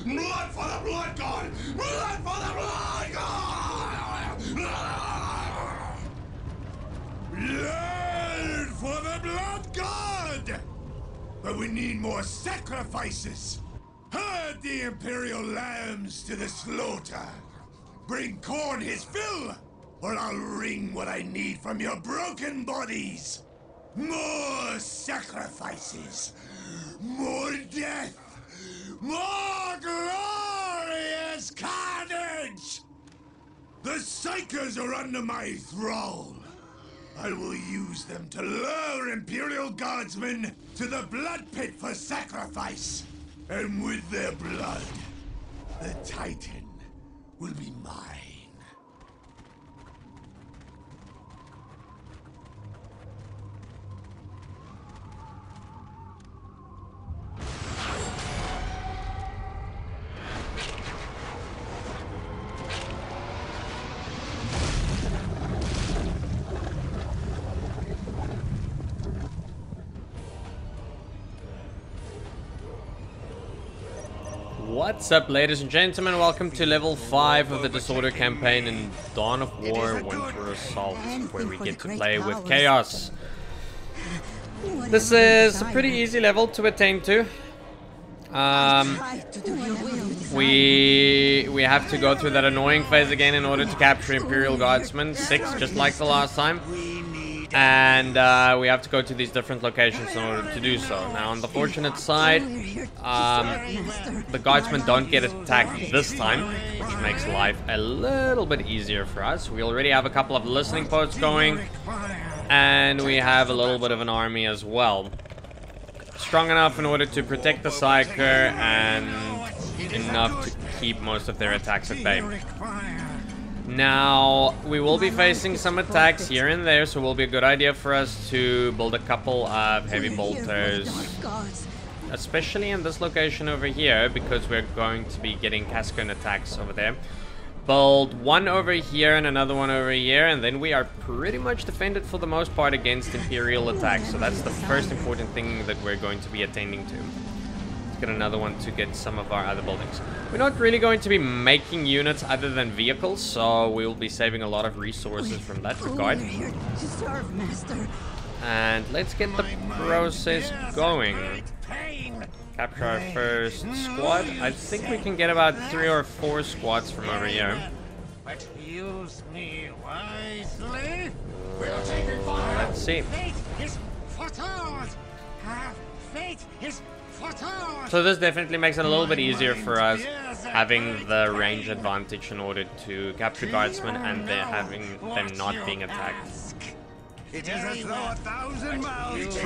Blood for the blood god! Blood for the blood god! Blood for the blood god! But we need more sacrifices! Herd the Imperial lambs to the slaughter! Bring Khorne his fill, or I'll wring what I need from your broken bodies! More sacrifices! More death! More glorious carnage! The Psykers are under my thrall! I will use them to lure Imperial guardsmen to the blood pit for sacrifice! And with their blood, the Titan will be mine. What's up, ladies and gentlemen? Welcome to level 5 of the Disorder campaign in Dawn of War Winter Assault, where we get to play with Chaos. This is a pretty easy level to attain to. We have to go through that annoying phase again in order to capture Imperial Guardsmen, 6 just like the last time. And we have to go to these different locations in order to do so. Now, on the fortunate side, the guardsmen don't get attacked this time, which makes life a little bit easier for us. We already have a couple of listening posts going, and we have a little bit of an army as well. Strong enough in order to protect the Psyker, and enough to keep most of their attacks at bay. Now, we will be facing some attacks here and there, so it will be a good idea for us to build a couple of heavy bolters, especially in this location over here, because we're going to be getting Khorne attacks over there. Build one over here and another one over here, and then we are pretty much defended for the most part against Imperial attacks. So that's the first important thing that we're going to be attending to. Get another one to get some of our other buildings. We're not really going to be making units other than vehicles, so we'll be saving a lot of resources from that regard. And let's get the process going. Capture our first squad. I think we can get about 3 or 4 squads from over here. Use me wisely. Let's see. So this definitely makes it a little bit easier for us, having the range advantage in order to capture guardsmen and then having them not being attacked. It is as though 1,000 miles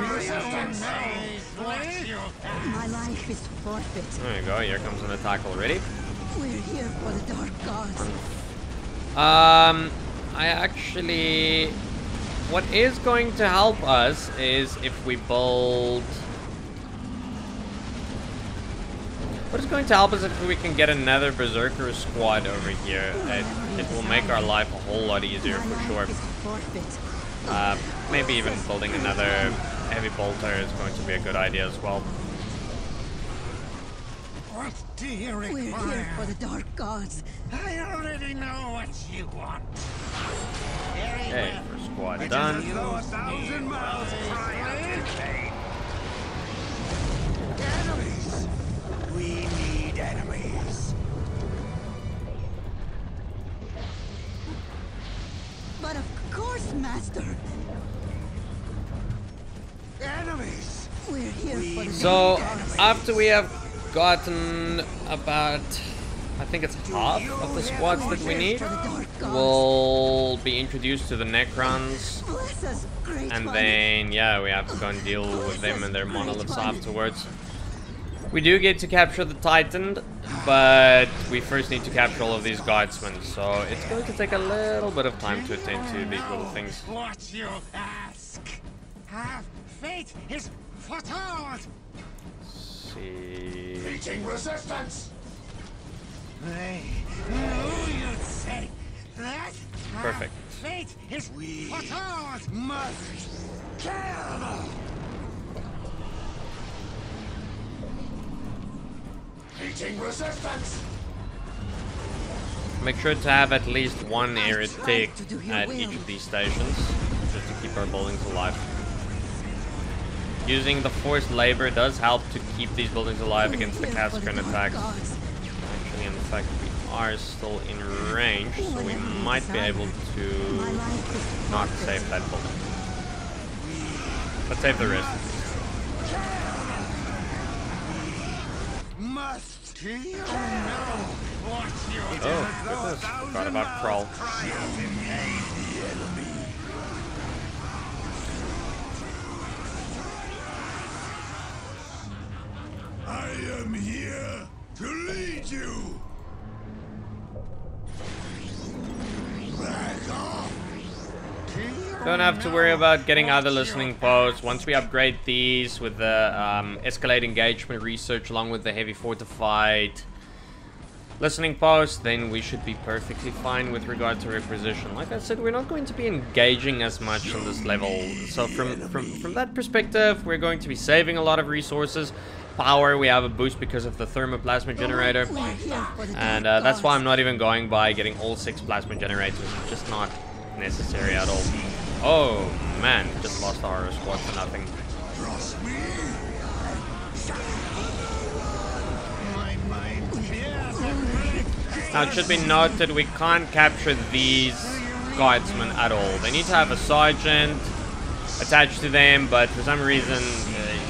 My life is forfeit. There you go, here comes an attack already. We're here for the dark gods. I actually... What is going to help us is if we build... What is going to help us if we can get another Berserker squad over here. It will make our life a whole lot easier for sure. Maybe even building another heavy bolter is going to be a good idea as well. What do you require? We're here for the dark gods. I already know what you want. Okay, first squad done. 1,000 miles enemies. We need enemies. But of course, Master. Enemies. We're here for the So, dark gods. after we have gotten about, I think it's half of the squads that we need, we'll be introduced to the Necrons, Bless us, great and one. then, yeah, we have to go and deal with them and their monoliths afterwards. We do get to capture the Titan, but we first need to capture all of these guardsmen, so it's going to take a little bit of time to attend to these little things. What you ask? Have fate is foretold. See. Meeting resistance. They knew you'd say that. Perfect. Fate is foretold. Must kill. Meeting resistance. Make sure to have at least one heretic at each of these stations, just to keep our buildings alive. Using the forced labor does help to keep these buildings alive against the Khorne attacks. Actually, in fact, we are still in range, so we might be able to not save that building. But save the rest. Oh, goodness. Forgot about Crull. I am here to lead you. Back off. Don't have to worry about getting other listening posts. Once we upgrade these with the escalate engagement research along with the heavy fortified listening post, then we should be perfectly fine with regard to requisition. Like I said, we're not going to be engaging as much on this level. So from that perspective, we're going to be saving a lot of resources. Power, we have a boost because of the thermoplasma generator. And that's why I'm not even going by getting all 6 plasma generators. It's just not necessary at all. Oh man, just lost our squad for nothing. Now it should be noted we can't capture these guardsmen at all. They need to have a sergeant attached to them, but for some reason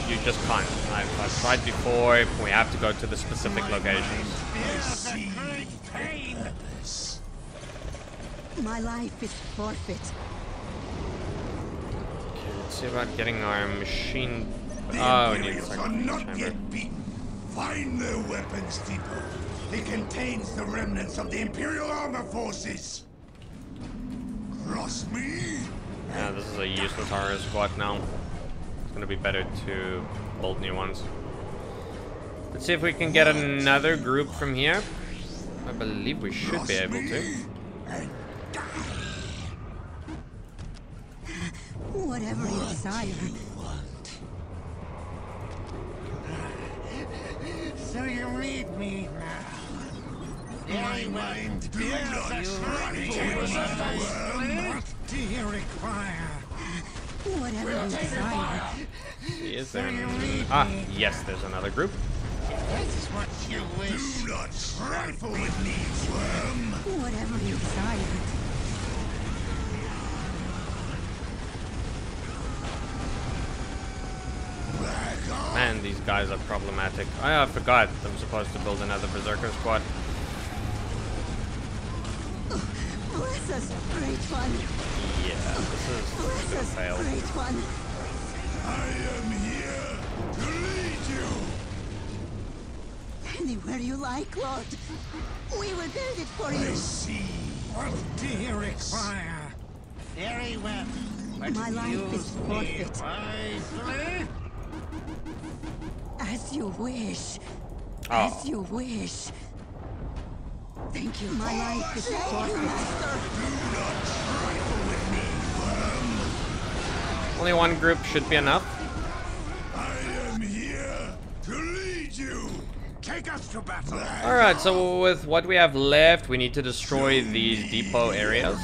you just can't. I've tried before, we have to go to the specific locations. My life is forfeit. Okay, let's see about getting our machine. Oh, we need a second chamber. Find their weapons depot. It contains the remnants of the Imperial armor forces. Cross me. Yeah, this is a useless horror squad now. It's gonna be better to build new ones. Let's see if we can get another group from here. I believe we should be able to. Whatever you desire. So you need me now. My mind bears what do you require? Whatever you desire. Is there ah, yes, there's another group. This is what you wish. Do not trifle with me, worm. Whatever you desire. Man, these guys are problematic. I forgot I'm supposed to build another Berserker squad. Bless us, great one. Yeah, this is Bless gonna us, fail. great one. I am here to lead you. Anywhere you like, Lord. We will build it for I you. see. What do you require? Very well. But My life is use me forfeit. wisely. As you wish. Oh. As you wish. Thank you. My life is forfeit. Only one group should be enough. I am here to lead you. Take us to battle. Alright, so with what we have left, we need to destroy these depot areas.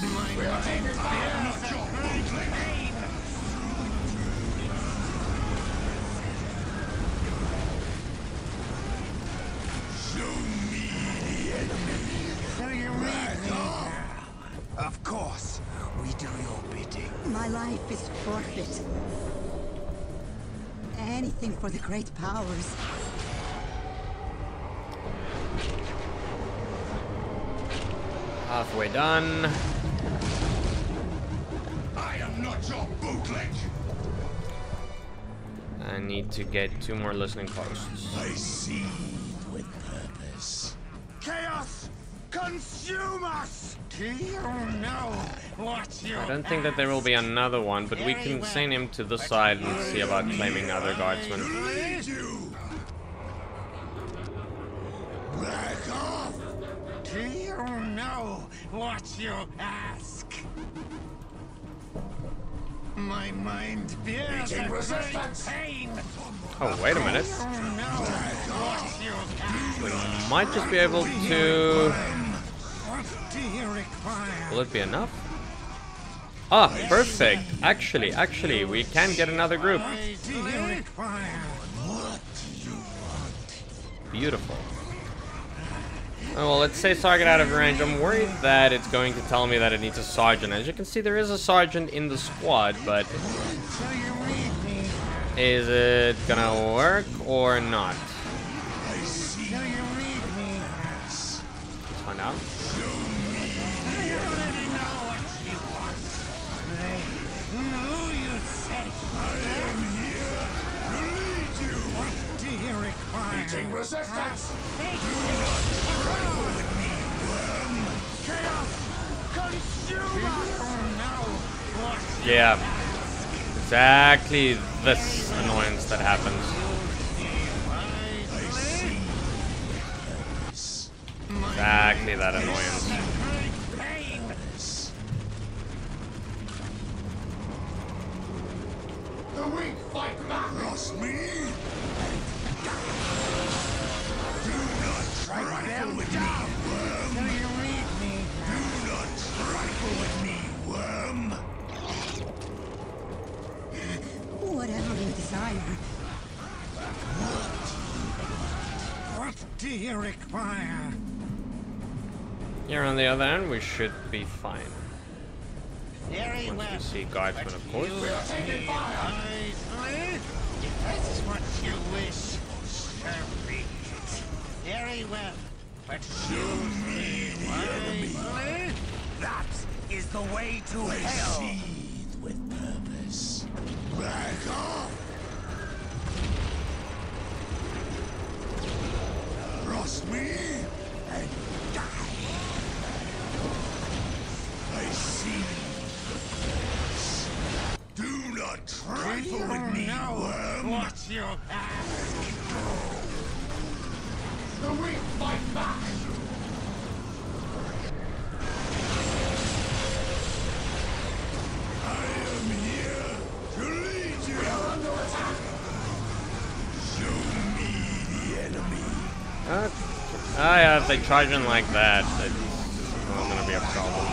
Of course, we do your bidding. My life is forfeit. Anything for the great powers. Halfway done. I am not your bootleg. I need to get 2 more listening posts. I see with purpose. Chaos, consume us. Do you know what you I don't think that there will be another one, but we can send him to the side and see about claiming other guardsmen. Lead you. Back off. Do you know what you ask? My mind fears a great pain. Oh, wait a minute. Oh no, what you We might just be able to... What do you require? Will it be enough? Ah, perfect. Actually, we can get another group. What do you require? Beautiful. Oh, well, let's say target out of range. I'm worried that it's going to tell me that it needs a sergeant. As you can see, there is a sergeant in the squad, but So you read me? is it gonna work or not? So you read me? Let's find out. I already know what you want. Who you say? I am here to lead you. What do you require? Meeting resistance. Yeah. Exactly this annoyance that happens. Exactly that annoyance. The weak fight back. Trust me. Do not trifle with me, worm. So you read me? Do not trifle with me, worm. Whatever you desire. What do you require? Here on the other end, we should be fine. Very Once well. we see guardsmen, of course. If that's what you wish, so be it. Very well. But choose me wisely. That is the way to hell. Seethe with purpose. Back off. Trust me and die. I see. Do not trifle with me, worm. What you ask? The weak fight back. I am here to lead you. We are under attack. Show me the enemy. Yeah, if they charge in like that, it's not gonna be a problem.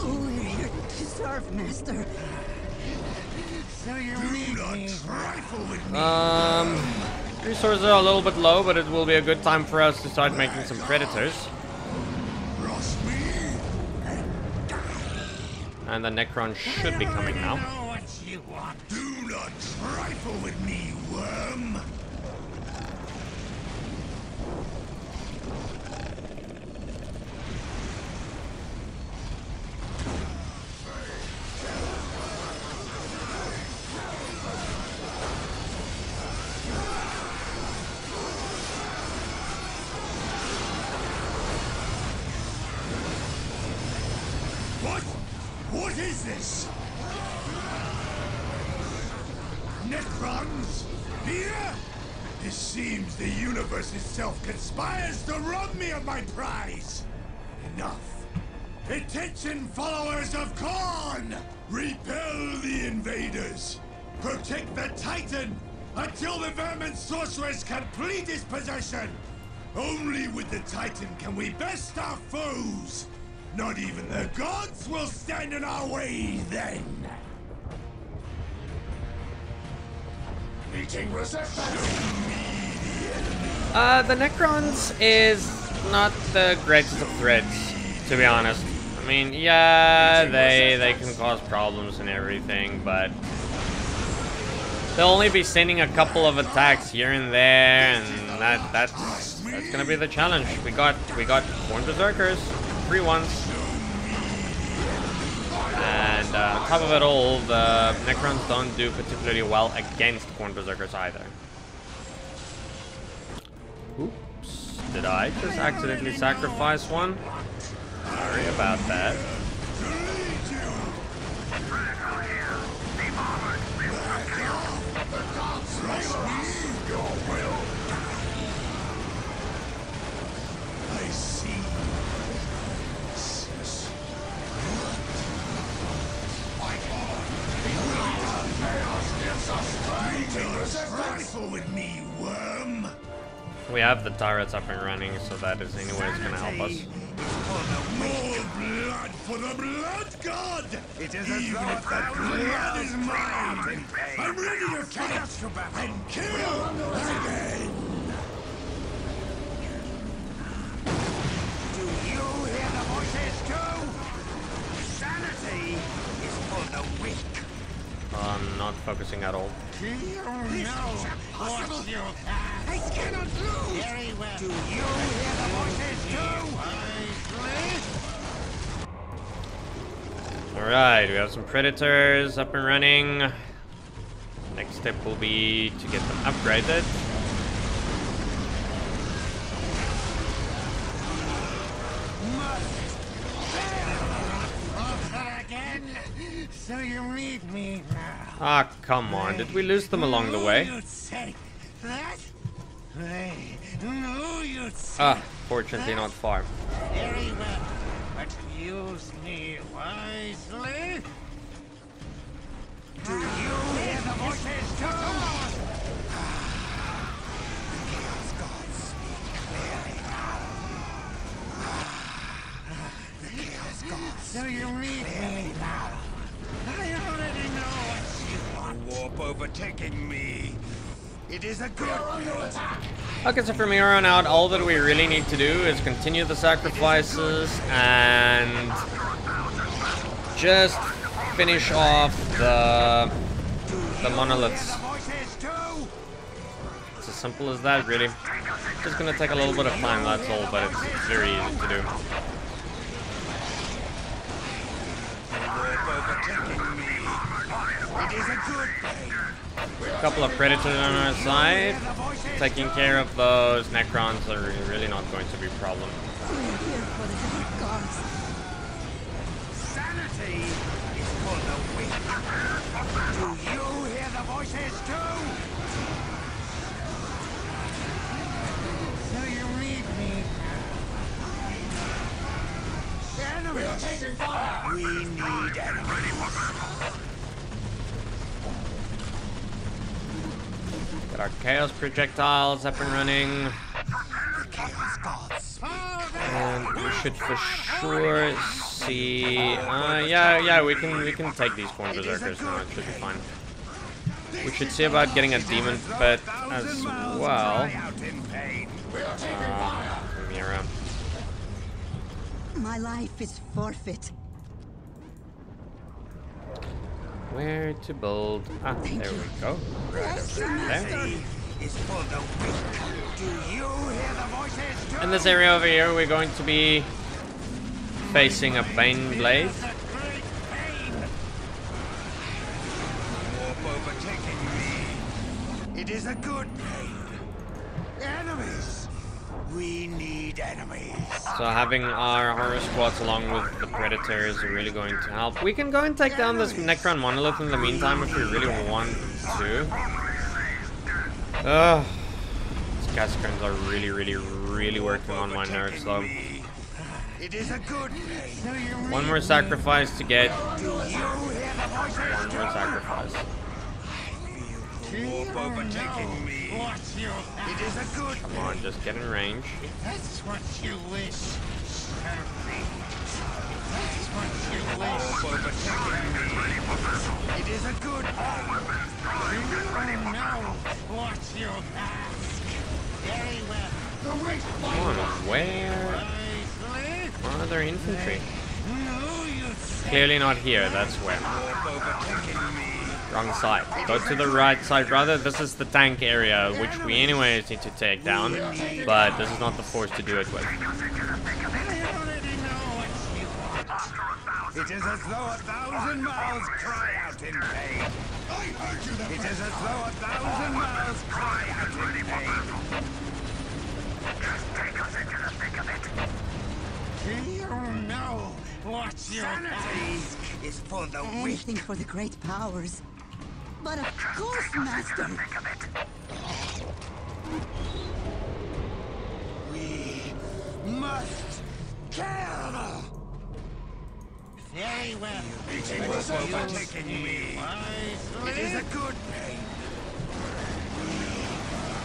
We're here to serve, Master. So you Do read not me? trifle with me. Resources are a little bit low, but it will be a good time for us to start making some predators. Trust me and die. And the Necron should be coming I now. know what you want. Do not trifle with me, worm. What? What is this? Necrons? Here? It seems the universe itself conspires to rob me of my prize. Enough. Attention, followers of Khorne! Repel the invaders. Protect the Titan until the vermin sorceress complete his possession. Only with the Titan can we best our foes. Not even the gods will stand in our way then. Meeting resistance. The Necrons is not the greatest of threats, to be honest. I mean, yeah, they can cause problems and everything, but they'll only be sending a couple of attacks here and there, and that's gonna be the challenge. We got Khorne Berserkers, 3 ones, and on top of it all, the Necrons don't do particularly well against Khorne Berserkers either. Oops, did I just accidentally sacrifice one? Sorry about that. I see. We have the turrets up and running, so that is anyways gonna help us. More blood for the blood god! It is Even if the blood is mine, I'm ready to fight and kill again! Do you hear the voices too? Sanity is for the weak. I'm not focusing at all. Do you know what you have? I cannot lose! Very well. Do you hear the voices too? Alright, we have some predators up and running. Next step will be to get them upgraded. Again? So you need me now. Ah, come on. Did we lose them along the way? You'd say that? No, you'd say. Ah, fortunately not far. Very well, but use me wisely. Do you hear the voices too? The Chaos Gods speak clearly now. The Chaos Gods. So you need me now. I already know what you want. Warp overtaking me. It is a good attack. Okay, so from here on out, all that we really need to do is continue the sacrifices and just finish off the monoliths. It's as simple as that, really. Just gonna take a little bit of time, that's all, but it's very easy to do. A couple of predators on our side. Taking care of those Necrons are really not going to be a problem. We're here for the dark gods. Sanity is for the weak. Do you hear the voices too? So you need me. Enemy are taking fire. We need enemies. Got our Chaos projectiles up and running. The Chaos Gods. And we should for sure see... yeah, we can take these Khorne Berserkers now, it should be fine. We should see about getting a Demon Pit as well. Mira. My life is forfeit. Where to build? Ah, there we go. Bless you, Master. Is for the weak. Do you hear the voices too? In this area over here, we're going to be facing a Bane Blade. Warp overtaking me. It is a good pain. Enemies. We need enemies. So having our horror squads along with the predators are really going to help. We can go and take down this Necron monolith in the meantime if we really want to. These Cascarons are really working on my nerves though. It is a good pain. One more sacrifice to get. One more sacrifice. Warp overtaking me. It is a good. Come on, just get in range. That's what you wish. That's what you wish. Warp overtaking me. It is a good. You know what you ask. Very well. Come on, where are their infantry? Clearly not here, that's where. Wrong side. Go to the right side, rather. This is the tank area, which we anyways need to take down, but this is not the force to do it with. It is as though 1,000 mouths cry out in pain. It is as though 1,000 mouths cry out in pain. Just take us into the thick of it. Do you know what you ask is for the weak? Anything for the great powers. But of course, Master. We must kill. Very well. It was overtaking me. It is a good pain.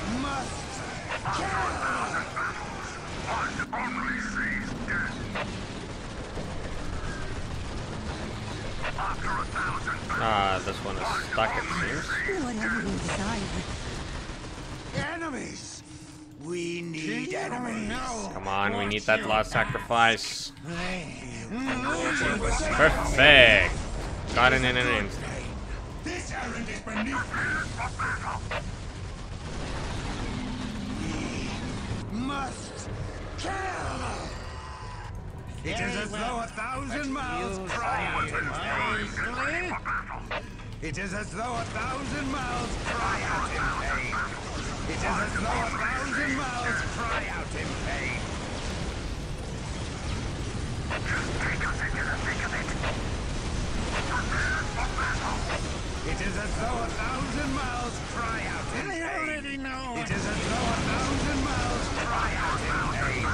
We must Ah, this one is stuck, it seems. Whatever you decide. Enemies! We need enemies. Come on, we need that last sacrifice. Perfect. Got it in an instant. This errand is beneath me. Must kill! It is as though 1,000 miles cry out in pain. It is as though 1,000 miles cry out in pain. It is as though 1,000 miles cry out in pain. Just take us into the thick of it. It is as though 1,000 miles cry out in pain. I already know. It is as though 1,000 miles cry out in pain.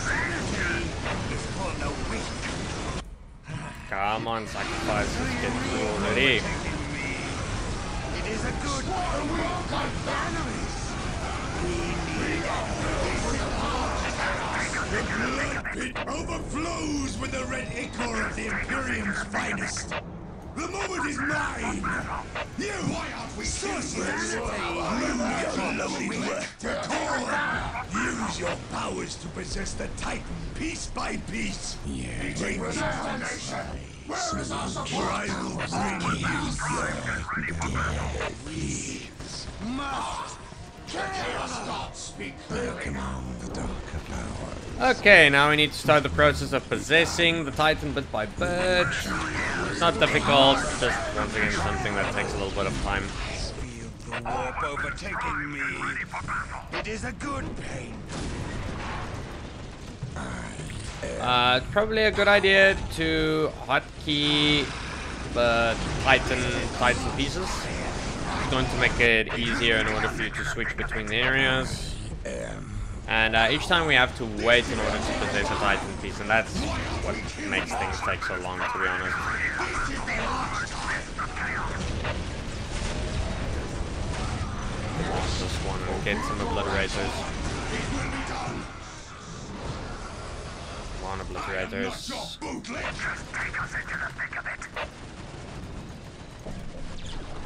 Sanity is for the weak. Come on, sacrifice. Let's get through already. It is a good enemies. We need The blood pit overflows with the red ichor of the Imperium's finest. The moment is mine! You, why aren't we sorcerers? Move your lovely work to Khorne! Use your powers to possess the Titan piece by piece! Bring me domination! Where is our support? Or I will bring you your deeds. must Okay, now we need to start the process of possessing the Titan bit by bit. It's not difficult, it's just once again something that takes a little bit of time. feel the warp overtaking me. It is a good pain. It's probably a good idea to hotkey the Titan pieces. It's going to make it easier in order for you to switch between the areas. And each time we have to wait in order to possess a Titan piece, and that's what makes things take so long, to be honest. This one and get some obliterators. One obliterators.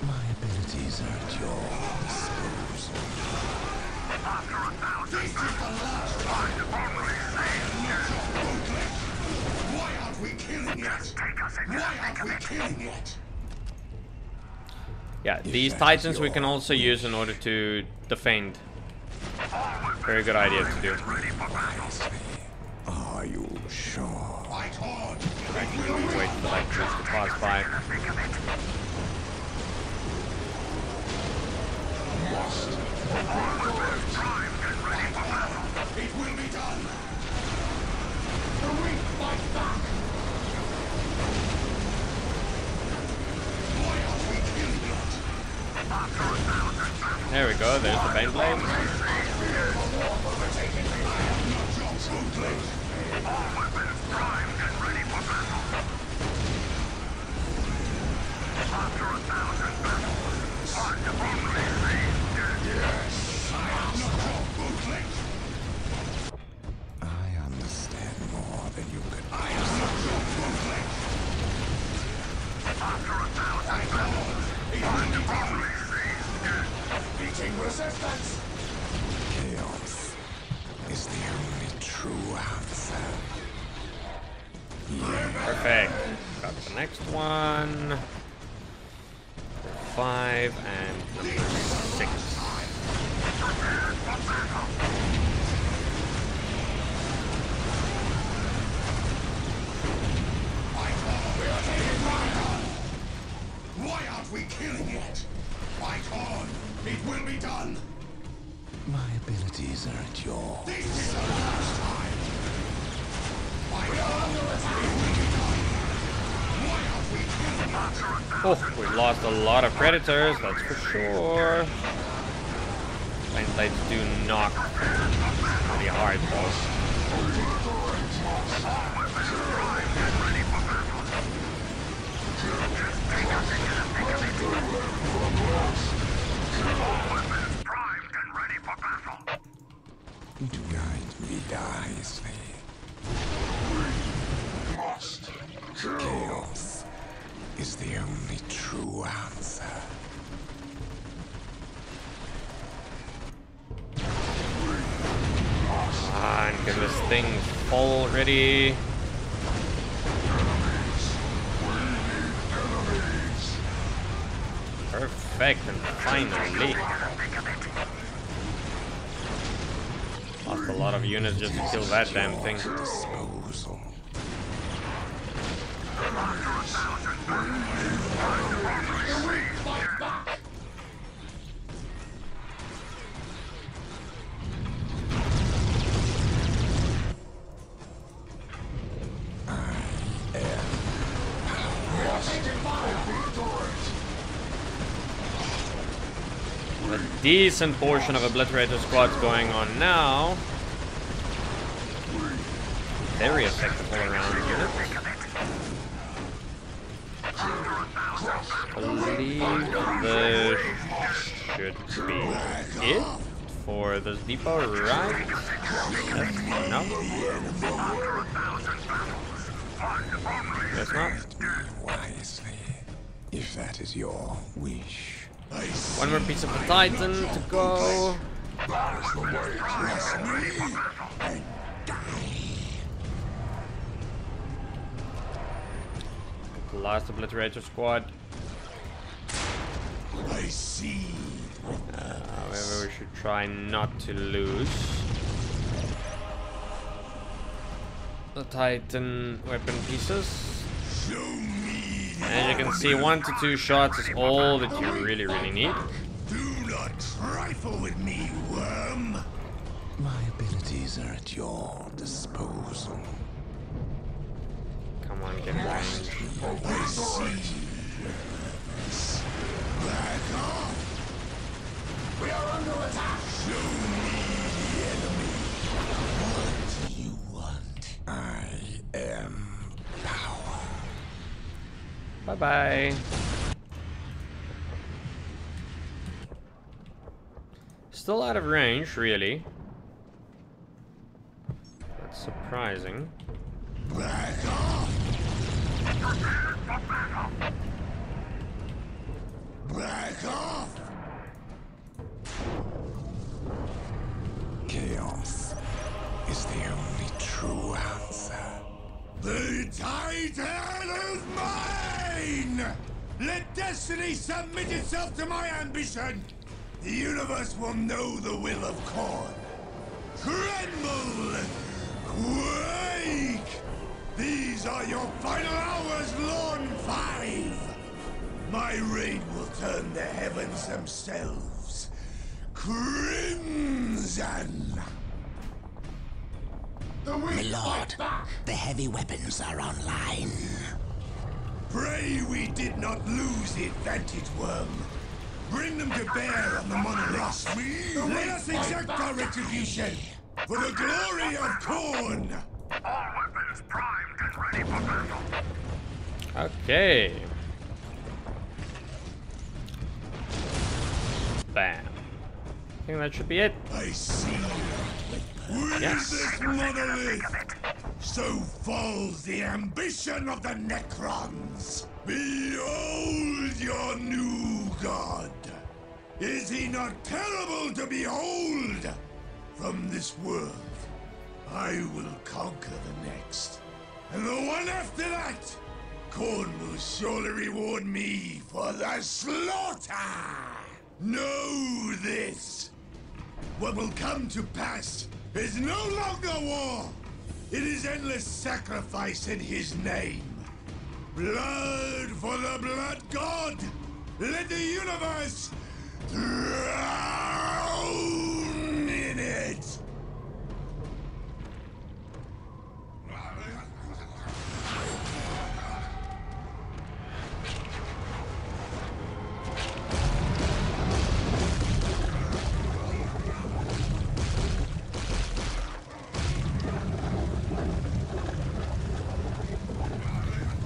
My abilities are at your disposal. This is the last time. Why aren't we killing it? Why aren't we killing it? Yeah, these Titans we can also use in order to defend. Very good idea to do. Are you sure? Wait for that troops to pass by. It will be done. The weak fight back. Why aren't we killing it? There we go, there's the Baneblade. I understand more than you could. Meeting resistance. Chaos is the only true answer. Perfect. Got the next one. 5 and number 6. Why aren't we killing it? Fight on! It will be done! My abilities are at your... This is the last time! Fight on! It will be done! Why aren't we killing it? Oh, we lost a lot of predators, that's for sure. Baneblades do knock pretty hard though. Primed and ready Guide me wisely. Chaos is the only true answer. Ah, and get this thing full already. Perfect, and finally. Lost a lot of units just to kill that damn thing. Disposal. A decent portion of Obliterator squads going on now. Very effective all around unit. I believe this should be it for this depot, right? Yes. No? Guess not. Wisely, if that is your wish. One more piece of the Titan to go. The last Obliterator squad. I see. However, we should try not to lose the Titan weapon pieces. And you can see 1 to 2 shots is all that you really need. Do not trifle with me, worm. My abilities are at your disposal. Come on, get range. I see. Back off. We are under attack. Show me the enemy. What do you want? I am power. Bye-bye. Still out of range, really. That's surprising. Back off. Back off. Chaos is the only true answer. The Titan is mine! Let destiny submit itself to my ambition! The universe will know the will of Khorne. Tremble! Quake! These are your final hours, Lorne 5! My reign will turn the heavens themselves crimson! My lord, the heavy weapons are online. Pray we did not lose the advantage, worm. Bring them to bear on the monolith. Let us exact our retribution for the glory of Khorne. All weapons primed and ready for battle. Okay. Bam. I think that should be it. I see. With Yes. this monolith, so falls the ambition of the Necrons. Behold your new god. Is he not terrible to behold? From this world, I will conquer the next. And the one after that, Khorne will surely reward me for the slaughter. Know this. What will come to pass is no longer war. It is endless sacrifice in his name. Blood for the blood god. Let the universe drown in it.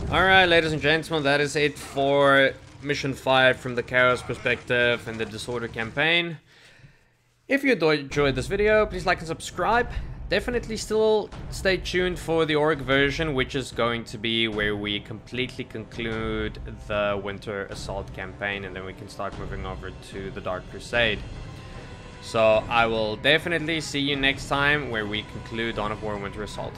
Alright, ladies and gentlemen, that is it for Mission 5 from the Chaos perspective and the Disorder campaign. If you enjoyed this video, please like and subscribe. Definitely still stay tuned for the Orc version, which is going to be where we completely conclude the Winter Assault campaign, and then we can start moving over to the Dark Crusade. So I will definitely see you next time where we conclude Dawn of War Winter Assault.